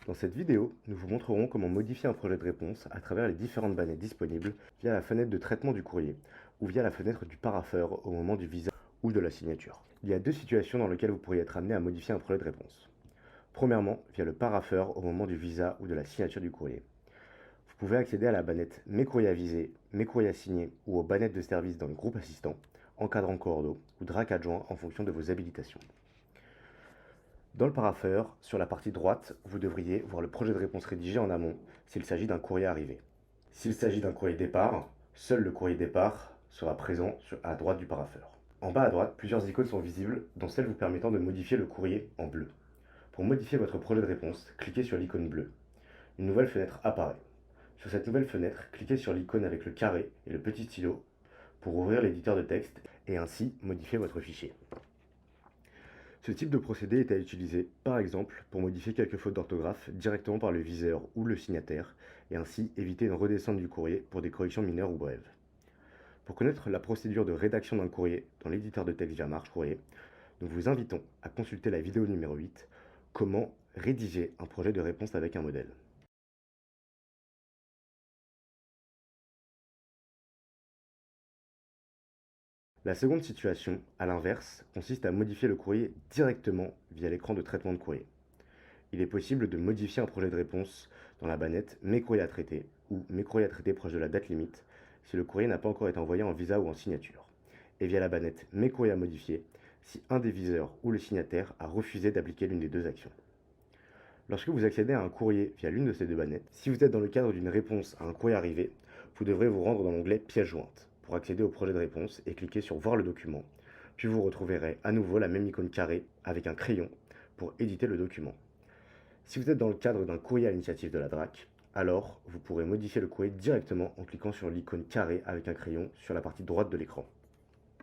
Dans cette vidéo, nous vous montrerons comment modifier un projet de réponse à travers les différentes bannettes disponibles via la fenêtre de traitement du courrier ou via la fenêtre du parapheur au moment du visa ou de la signature. Il y a deux situations dans lesquelles vous pourriez être amené à modifier un projet de réponse. Premièrement, via le parapheur au moment du visa ou de la signature du courrier. Vous pouvez accéder à la bannette Mes courriers avisés, Mes courriers assignés ou aux bannettes de service dans le groupe assistant, encadrant cordeau ou DRAC adjoint en fonction de vos habilitations. Dans le parapheur, sur la partie droite, vous devriez voir le projet de réponse rédigé en amont s'il s'agit d'un courrier arrivé. S'il s'agit d'un courrier départ, seul le courrier départ sera présent à droite du parapheur. En bas à droite, plusieurs icônes sont visibles, dont celle vous permettant de modifier le courrier en bleu. Pour modifier votre projet de réponse, cliquez sur l'icône bleue. Une nouvelle fenêtre apparaît. Sur cette nouvelle fenêtre, cliquez sur l'icône avec le carré et le petit stylo pour ouvrir l'éditeur de texte et ainsi modifier votre fichier. Ce type de procédé est à utiliser, par exemple, pour modifier quelques fautes d'orthographe directement par le viseur ou le signataire, et ainsi éviter une redescente du courrier pour des corrections mineures ou brèves. Pour connaître la procédure de rédaction d'un courrier dans l'éditeur de texte via Marche Courrier, nous vous invitons à consulter la vidéo numéro 8, Comment rédiger un projet de réponse avec un modèle. La seconde situation, à l'inverse, consiste à modifier le courrier directement via l'écran de traitement de courrier. Il est possible de modifier un projet de réponse dans la bannette Mes courriers à traiter ou Mes courriers à traiter proche de la date limite si le courrier n'a pas encore été envoyé en visa ou en signature, et via la bannette Mes courriers à modifier si un des viseurs ou le signataire a refusé d'appliquer l'une des deux actions. Lorsque vous accédez à un courrier via l'une de ces deux bannettes, si vous êtes dans le cadre d'une réponse à un courrier arrivé, vous devrez vous rendre dans l'onglet Pièce jointe pour accéder au projet de réponse et cliquer sur Voir le document, puis vous retrouverez à nouveau la même icône carrée avec un crayon pour éditer le document. Si vous êtes dans le cadre d'un courrier à l'initiative de la DRAC, alors vous pourrez modifier le courrier directement en cliquant sur l'icône carrée avec un crayon sur la partie droite de l'écran.